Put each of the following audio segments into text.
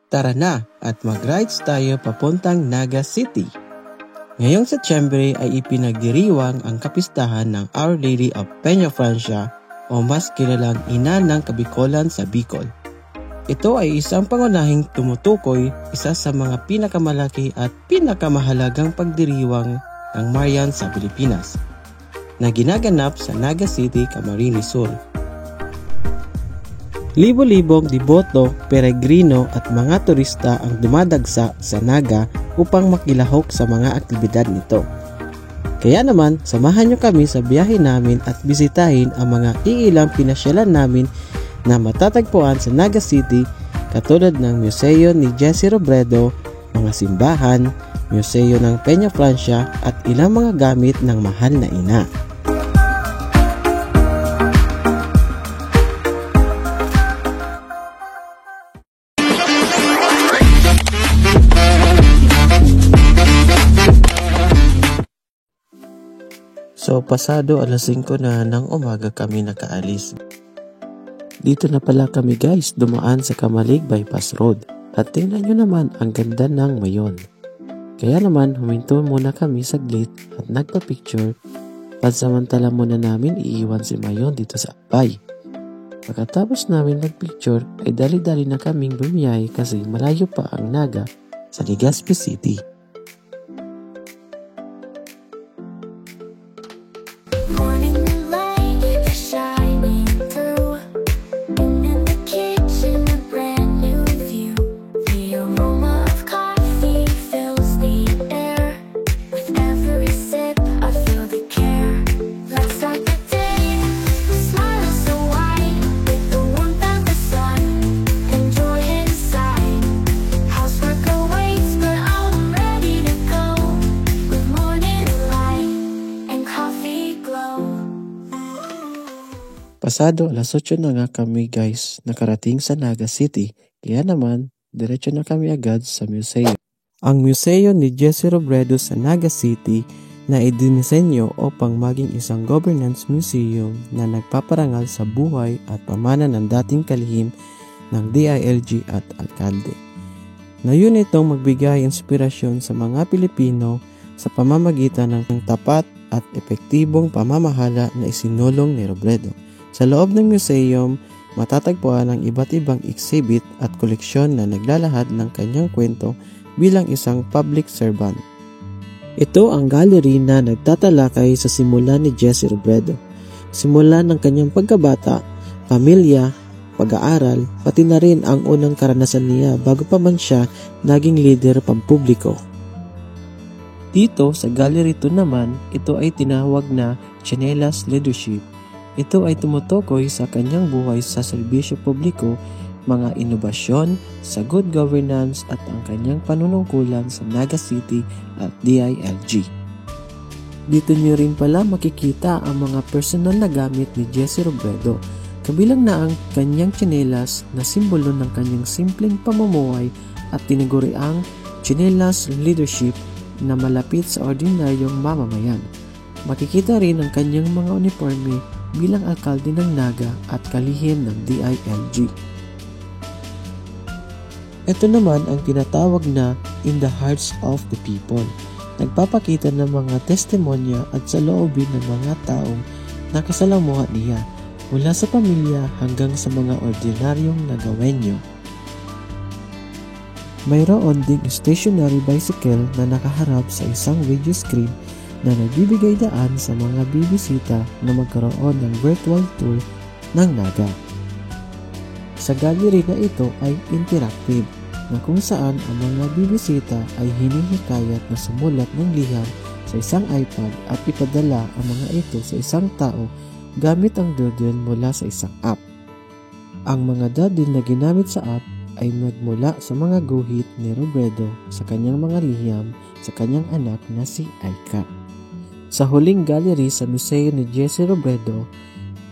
Tara na at mag-rides tayo papuntang Naga City. Ngayong Setyembre ay ipinagdiriwang ang kapistahan ng Our Lady of Peñafrancia o mas kilalang Ina ng Kabikolan sa Bicol. Ito ay isang pangunahing tumutukoy isa sa mga pinakamalaki at pinakamahalagang pagdiriwang ng Marian sa Pilipinas na ginaganap sa Naga City, Camarines Sur. Libo-libong deboto, peregrino at mga turista ang dumadagsa sa Naga upang makilahok sa mga aktibidad nito. Kaya naman, samahan nyo kami sa biyahe namin at bisitahin ang mga iilang pinasyalan namin na matatagpuan sa Naga City katulad ng Museo ni Jessie Robredo, mga simbahan, Museo ng Peñafrancia at ilang mga gamit ng mahal na ina. So, pasado alas 5 na ng umaga kami nakaalis. Dito na pala kami guys, dumaan sa Kamalig Bypass Road. At tingnan nyo naman ang ganda ng Mayon. Kaya naman, huminto muna kami saglit at nagpa-picture. Pansamantala muna namin iiwan si Mayon dito sa Apay. Pagkatapos namin nag-picture, ay dali-dali na kaming bumiyay kasi malayo pa ang Naga sa Legazpi City. Pasado alas 8 na nga kami guys nakarating sa Naga City, kaya naman diretso na kami agad sa museo. Ang museo ni Jessie Robredo sa Naga City na idinisenyo upang maging isang governance museum na nagpaparangal sa buhay at pamana ng dating kalihim ng DILG at alkalde. Ngayon itong magbigay inspirasyon sa mga Pilipino sa pamamagitan ng tapat at epektibong pamamahala na isinulong ni Robredo. Sa loob ng museum, matatagpuan ang iba't ibang exhibit at koleksyon na naglalahad ng kanyang kwento bilang isang public servant. Ito ang gallery na nagtatalakay sa simula ni Jessie Robredo. Simula ng kanyang pagkabata, pamilya, pag-aaral, pati na rin ang unang karanasan niya bago pa man siya naging leader pampubliko. Dito sa gallery 2 naman, ito ay tinawag na Tsinelas Leadership. Ito ay tumutukoy sa kanyang buhay sa serbisyo publiko, mga inobasyon sa good governance at ang kanyang panunungkulan sa Naga City at DILG. Dito niyo rin pala makikita ang mga personal na gamit ni Jessie Robredo, kabilang na ang kanyang tsinelas na simbolo ng kanyang simpleng pamumuhay at tinaguriang Tsinelas Leadership na malapit sa ordinaryong mamamayan. Makikita rin ang kanyang mga uniforme bilang alkalde ng Naga at kalihim ng DILG. Ito naman ang tinatawag na In the Hearts of the People. Nagpapakita ng mga testimonya at saloobin ng mga taong nakasalamuha niya mula sa pamilya hanggang sa mga ordinaryong nagawenyo. Mayroon ding stationary bicycle na nakaharap sa isang video screen na nagbibigay daan sa mga bibisita na magkaroon ng virtual tour ng Naga. Sa gallery na ito ay interactive na kung saan ang mga bibisita ay hinihikayat na sumulat ng liham sa isang iPad at ipadala ang mga ito sa isang tao gamit ang doodle mula sa isang app. Ang mga doodle na ginamit sa app ay magmula sa mga guhit ni Robredo sa kanyang mga liham sa kanyang anak na si Aika. Sa huling gallery sa museo ni Jessie Robredo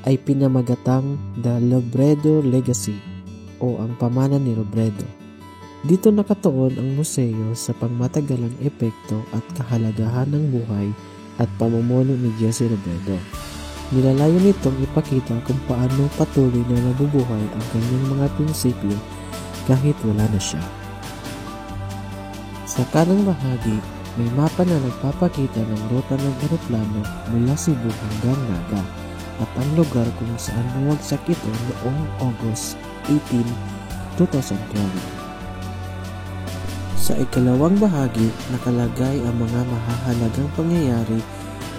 ay pinamagatang The Robredo Legacy o ang pamana ni Robredo. Dito nakatuon ang museo sa pangmatagalang epekto at kahalagahan ng buhay at pamumuno ni Jessie Robredo. Nilalayo nitong ipakita kung paano patuloy na nabubuhay ang kanyang mga prinsipyo kahit wala na siya. Sa kanang bahagi, may mapa na nagpapakita ng ruta ng eroplano mula Cebu hanggang Naga at ang lugar kung saan bumagsak ito noong August 18, 2012. Sa ikalawang bahagi, nakalagay ang mga mahahalagang pangyayari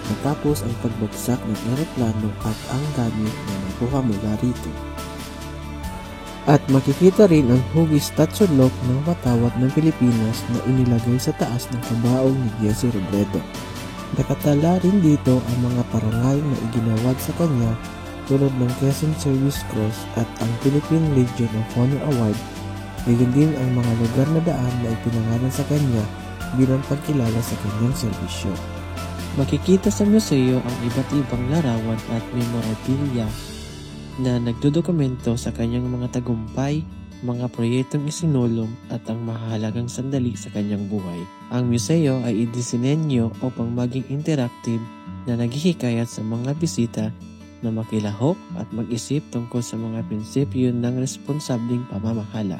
matapos ang pagbagsak ng eroplano at ang gamit na nakuha mula rito. At makikita rin ang hugis tatsulok ng watawat ng Pilipinas na inilagay sa taas ng kabaong ni Jesse Robredo. Nakatala rin dito ang mga parangal na iginawad sa kanya tulad ng Quezon Service Cross at ang Philippine Legion of Honor Award. Gayon din ang mga lugar na daan na ipinangalan sa kanya bilang pagkilala sa kanyang serbisyo. Makikita sa museo ang iba't ibang larawan at memorabilia na nagdodokumento sa kanyang mga tagumpay, mga proyektong isinulong at ang mahalagang sandali sa kanyang buhay. Ang museo ay idisenenyo upang maging interactive na naghihikayat sa mga bisita na makilahok at mag-isip tungkol sa mga prinsipyo ng responsableng pamamahala.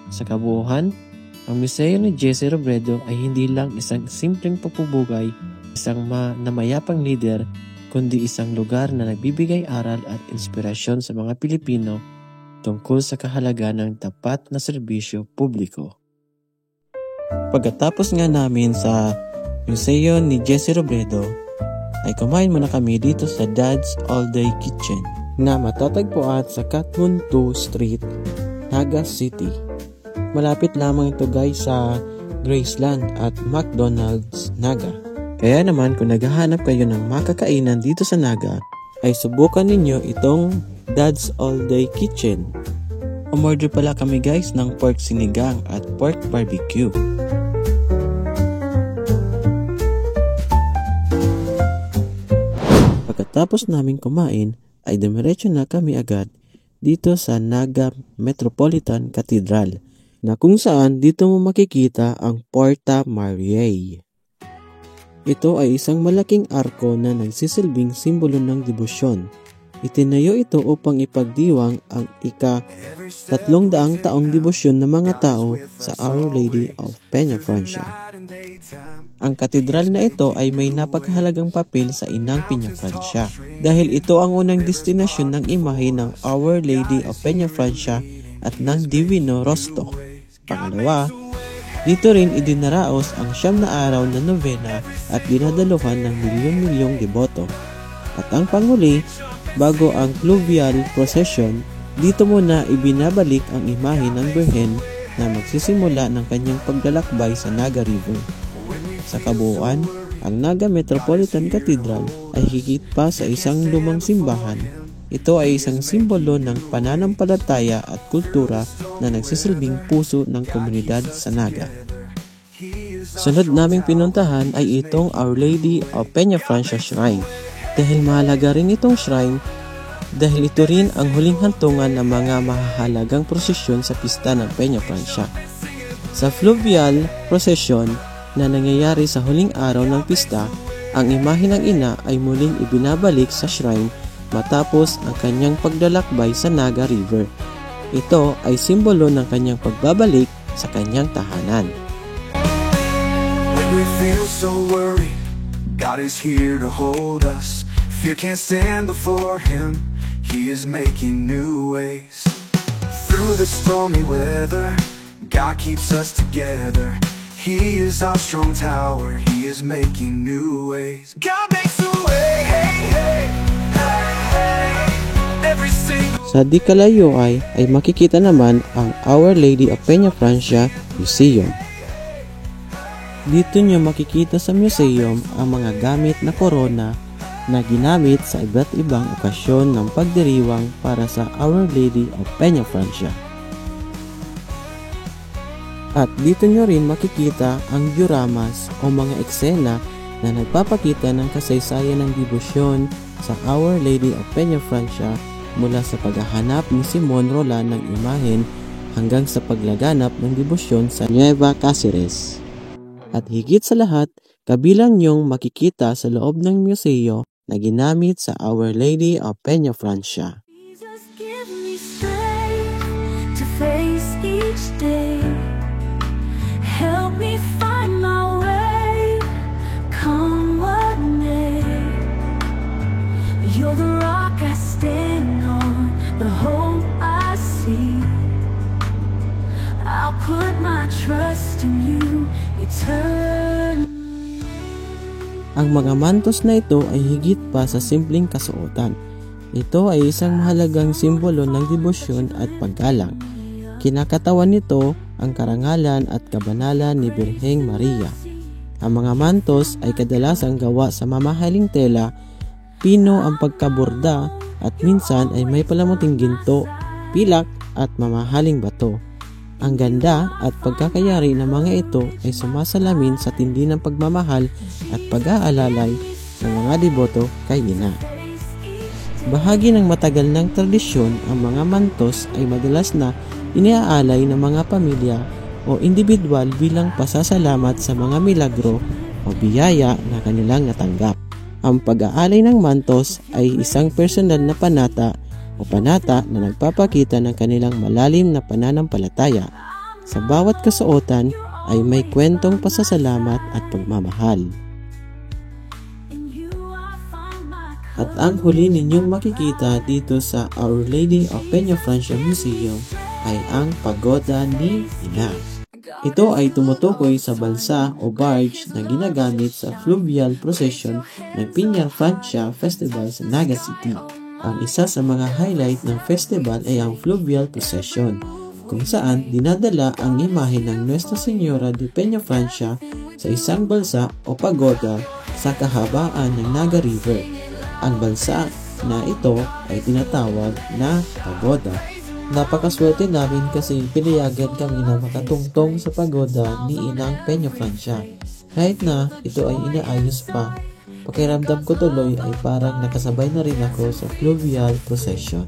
Sa kabuuan, ang museo ni Jesse Robredo ay hindi lang isang simpleng papubugay, isang namayapang leader, kundi isang lugar na nagbibigay aral at inspirasyon sa mga Pilipino tungkol sa kahalagaan ng tapat na serbisyo publiko. Pagkatapos nga namin sa museo ni Jesse Robredo, ay kumain muna kami dito sa Dad's All Day Kitchen na matatagpuan sa Katmon 2 Street, Naga City. Malapit lamang ito guys sa Graceland at McDonald's Naga. Kaya naman kung naghahanap kayo ng makakainan dito sa Naga, ay subukan ninyo itong Dad's All Day Kitchen. Umorder pala kami guys ng pork sinigang at pork barbecue. Pagkatapos namin kumain, ay dumiretso na kami agad dito sa Naga Metropolitan Cathedral, na kung saan dito mo makikita ang Porta Mariae. Ito ay isang malaking arko na nagsisilbing simbolo ng debosyon. Itinayo ito upang ipagdiwang ang ika-300 taong debosyon ng mga tao sa Our Lady of Peñafrancia. Ang katedral na ito ay may napakahalagang papel sa Inang Peñafrancia dahil ito ang unang destinasyon ng imahe ng Our Lady of Peñafrancia at ng Divino Rostro. Pangalawa, dito rin idinaraos ang 9 na araw na novena at dinadaluhan ng milyon-milyong deboto. At ang panghuli, bago ang fluvial procession, dito muna ibinabalik ang imahe ng Birhen na magsisimula ng kanyang paglalakbay sa Naga River. Sa kabuuan, ang Naga Metropolitan Cathedral ay higit pa sa isang lumang simbahan. Ito ay isang simbolo ng pananampalataya at kultura na nagsisilbing puso ng komunidad sa Naga. Sunod naming pinuntahan ay itong Our Lady of Peñafrancia Shrine. Dahil mahalaga rin itong shrine, dahil ito rin ang huling hantungan ng mga mahahalagang prosesyon sa pista ng Peñafrancia. Sa fluvial procession na nangyayari sa huling araw ng pista, ang imahe ng ina ay muling ibinabalik sa shrine matapos ang kanyang paglalakbay sa Naga River. Ito ay simbolo ng kanyang pagbabalik sa kanyang tahanan. When we feel so worried, God is here to hold us. Fear can't stand before Him. He is making new ways. Through the stormy weather, God keeps us together. He is our strong tower. He is making new ways. God makes a way. Hey, hey. Sa di kalayo ay makikita naman ang Our Lady of Peñafrancia Museum. Dito nyo makikita sa museum ang mga gamit na korona na ginamit sa iba't ibang okasyon ng pagdiriwang para sa Our Lady of Peñafrancia. At dito nyo rin makikita ang dioramas o mga eksena na nagpapakita ng kasaysayan ng debosyon sa Our Lady of Peñafrancia mula sa paghahanap ni Simon Roland ng imahen hanggang sa paglaganap ng debosyon sa Nueva Cáceres. At higit sa lahat, kabilang niyong makikita sa loob ng museo na ginamit sa Our Lady of Peñafrancia. Jesus, give me strength to face each day. Help me trust in you eternally. Ang mga mantos na ito ay higit pa sa simpleng kasuotan. Ito ay isang mahalagang simbolo ng debosyon at paggalang. Kinakatawan nito ang karangalan at kabanalan ni Birheng Maria. Ang mga mantos ay kadalasang gawa sa mamahaling tela, pino ang pagkaborda at minsan ay may palamuting ginto, pilak at mamahaling bato. Ang ganda at pagkakayari ng mga ito ay sumasalamin sa tindi ng pagmamahal at pag-aalalay ng mga deboto kay Ina. Bahagi ng matagal ng tradisyon, ang mga mantos ay madalas na iniaalay ng mga pamilya o individual bilang pasasalamat sa mga milagro o biyaya na kanilang natanggap. Ang pag-aalay ng mantos ay isang personal na panata o panata na nagpapakita ng kanilang malalim na pananampalataya. Sa bawat kasuotan ay may kwentong pasasalamat at pagmamahal. At ang huli ninyong makikita dito sa Our Lady of Peñafrancia Museum ay ang pagoda ni Ina. Ito ay tumutukoy sa balsa o barge na ginagamit sa fluvial procession ng Peñafrancia Festival sa Naga City. Ang isa sa mga highlight ng festival ay ang fluvial procession, kung saan dinadala ang imahe ng Nuestra Señora de Peñafrancia sa isang balsa o pagoda sa kahabaan ng Naga River. Ang balsa na ito ay tinatawag na pagoda. Napakaswerte namin kasi pinayagan kami na makatungtong sa pagoda ni Inang Peñafrancia. Kahit na ito ay inaayos pa, pakiramdam ko tuloy ay parang nakasabay na rin ako sa fluvial procession.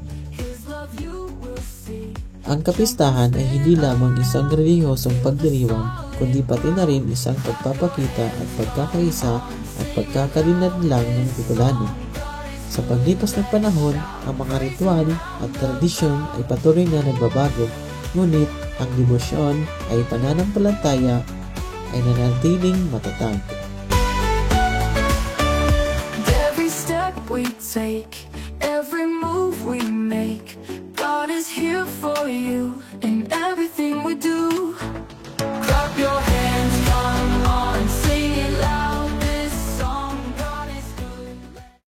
Ang kapistahan ay hindi lamang isang relihiyosong pagdiriwang, kundi pati na rin isang pagpapakita at pagkakaisa at pagkakalinadlang ng Bicolano. Sa paglipas ng panahon, ang mga ritual at tradisyon ay patuloy na nagbabago, ngunit ang debosyon ay pananampalataya ay nanatiling matatag. Every step we take